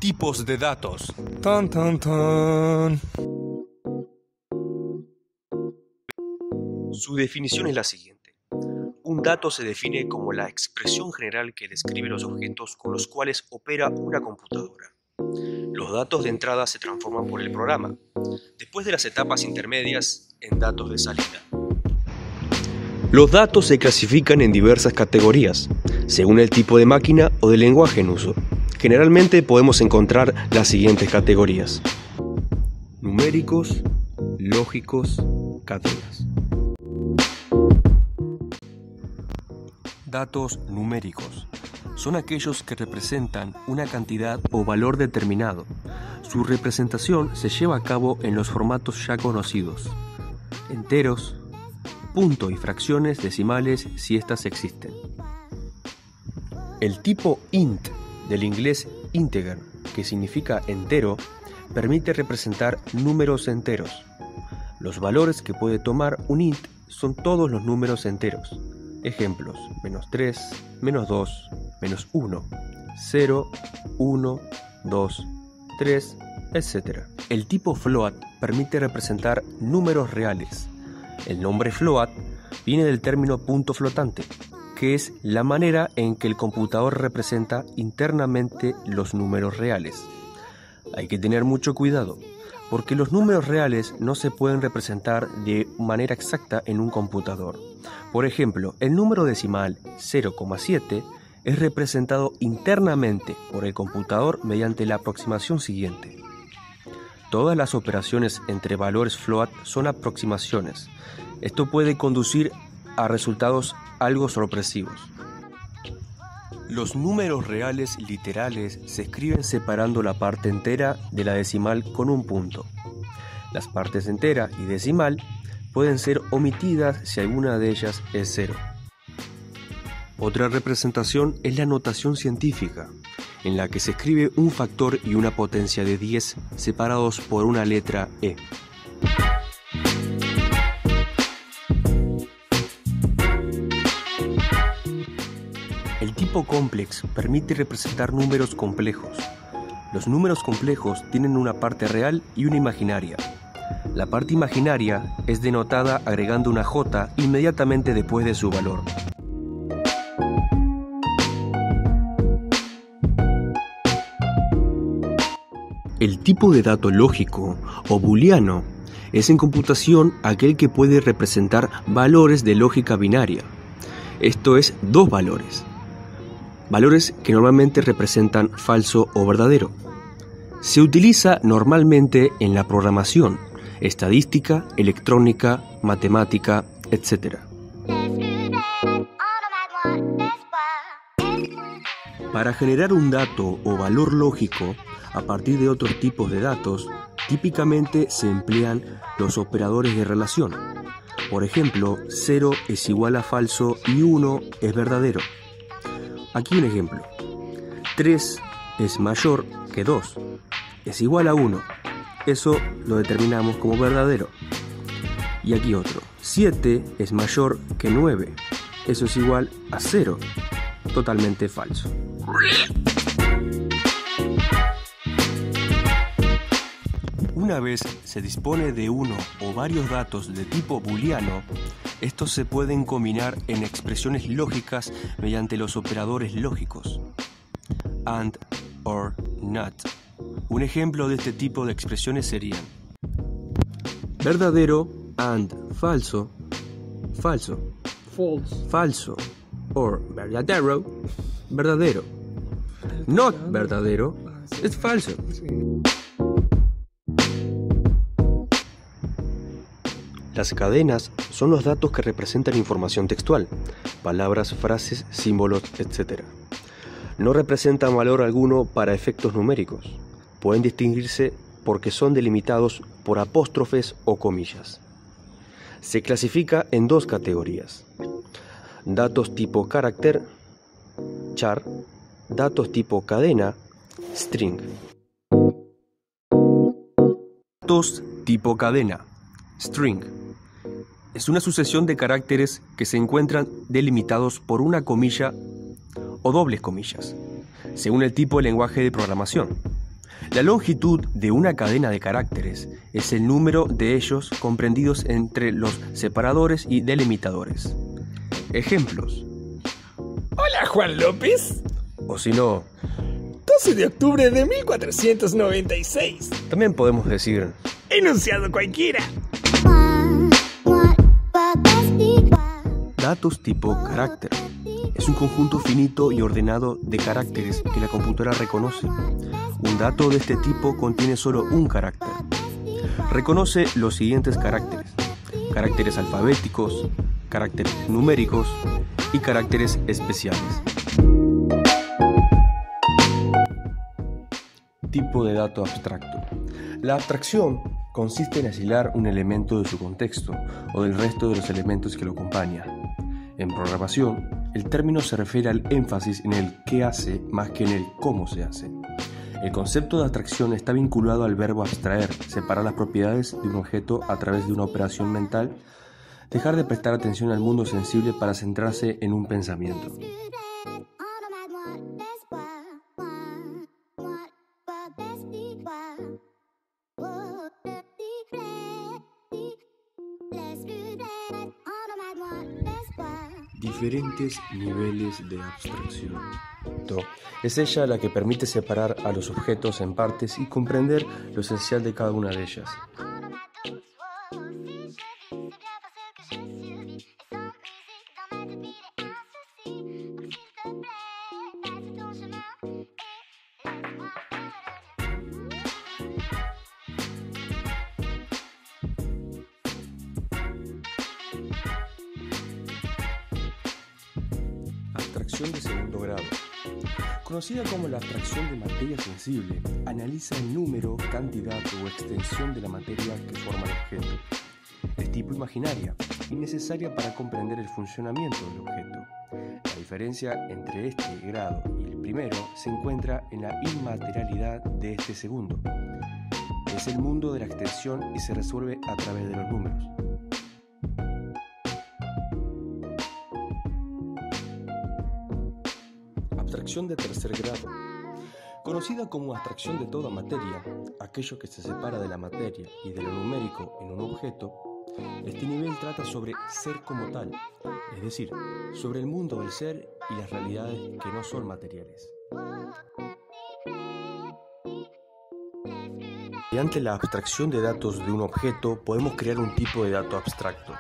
Tipos de datos. Tan, tan, tan. Su definición es la siguiente. Un dato se define como la expresión general que describe los objetos con los cuales opera una computadora. Los datos de entrada se transforman por el programa, después de las etapas intermedias en datos de salida. Los datos se clasifican en diversas categorías, según el tipo de máquina o de lenguaje en uso. Generalmente podemos encontrar las siguientes categorías: numéricos, lógicos, cadenas. Datos numéricos son aquellos que representan una cantidad o valor determinado. Su representación se lleva a cabo en los formatos ya conocidos: enteros, punto y fracciones decimales si éstas existen. El tipo int, del inglés integer, que significa entero, permite representar números enteros. Los valores que puede tomar un int son todos los números enteros. Ejemplos: -3, -2, -1, 0, 1, 2, 3, etc. El tipo float permite representar números reales. El nombre float viene del término punto flotante, que es la manera en que el computador representa internamente los números reales. Hay que tener mucho cuidado, porque los números reales no se pueden representar de manera exacta en un computador. Por ejemplo, el número decimal 0,7 es representado internamente por el computador mediante la aproximación siguiente. Todas las operaciones entre valores float son aproximaciones. Esto puede conducir a resultados algo sorpresivos. Los números reales literales se escriben separando la parte entera de la decimal con un punto. Las partes entera y decimal pueden ser omitidas si alguna de ellas es 0. Otra representación es la notación científica, en la que se escribe un factor y una potencia de 10 separados por una letra E. El tipo complex permite representar números complejos. Los números complejos tienen una parte real y una imaginaria. La parte imaginaria es denotada agregando una J inmediatamente después de su valor. El tipo de dato lógico o booleano es en computación aquel que puede representar valores de lógica binaria. Esto es, dos valores. Valores que normalmente representan falso o verdadero. Se utiliza normalmente en la programación, estadística, electrónica, matemática, etc. Para generar un dato o valor lógico a partir de otros tipos de datos, típicamente se emplean los operadores de relación. Por ejemplo, 0 es igual a falso y 1 es verdadero. Aquí un ejemplo: 3 es mayor que 2, es igual a 1, eso lo determinamos como verdadero. Y aquí otro: 7 es mayor que 9, eso es igual a 0, totalmente falso. Una vez se dispone de uno o varios datos de tipo booleano, estos se pueden combinar en expresiones lógicas mediante los operadores lógicos: and, or, not. Un ejemplo de este tipo de expresiones serían verdadero and falso, falso, False. falso, or verdadero, verdadero. Not verdadero es falso. Las cadenas son los datos que representan información textual, palabras, frases, símbolos, etc. No representan valor alguno para efectos numéricos. Pueden distinguirse porque son delimitados por apóstrofes o comillas. Se clasifica en dos categorías: datos tipo carácter, char, datos tipo cadena, string. Datos tipo cadena, string. Es una sucesión de caracteres que se encuentran delimitados por una comilla o dobles comillas, según el tipo de lenguaje de programación. La longitud de una cadena de caracteres es el número de ellos comprendidos entre los separadores y delimitadores. Ejemplos. Hola, Juan López. O si no, 12 de octubre de 1496. también podemos decir Enunciado cualquiera. datos tipo carácter. Es un conjunto finito y ordenado de caracteres que la computadora reconoce. Un dato de este tipo contiene solo un carácter. Reconoce los siguientes caracteres: caracteres alfabéticos, caracteres numéricos y caracteres especiales. Tipo de dato abstracto. La abstracción consiste en aislar un elemento de su contexto o del resto de los elementos que lo acompañan. En programación, el término se refiere al énfasis en el qué hace más que en el cómo se hace. El concepto de abstracción está vinculado al verbo abstraer, separar las propiedades de un objeto a través de una operación mental, dejar de prestar atención al mundo sensible para centrarse en un pensamiento. Diferentes niveles de abstracción. Es ella la que permite separar a los objetos en partes y comprender lo esencial de cada una de ellas. Abstracción de segundo grado. Conocida como la abstracción de materia sensible, analiza el número, cantidad o extensión de la materia que forma el objeto. Es tipo imaginaria y necesaria para comprender el funcionamiento del objeto. La diferencia entre este grado y el primero se encuentra en la inmaterialidad de este segundo. Es el mundo de la extensión y se resuelve a través de los números. Abstracción de tercer grado. Conocida como abstracción de toda materia, aquello que se separa de la materia y de lo numérico en un objeto, este nivel trata sobre ser como tal, es decir, sobre el mundo del ser y las realidades que no son materiales. Mediante la abstracción de datos de un objeto podemos crear un tipo de dato abstracto.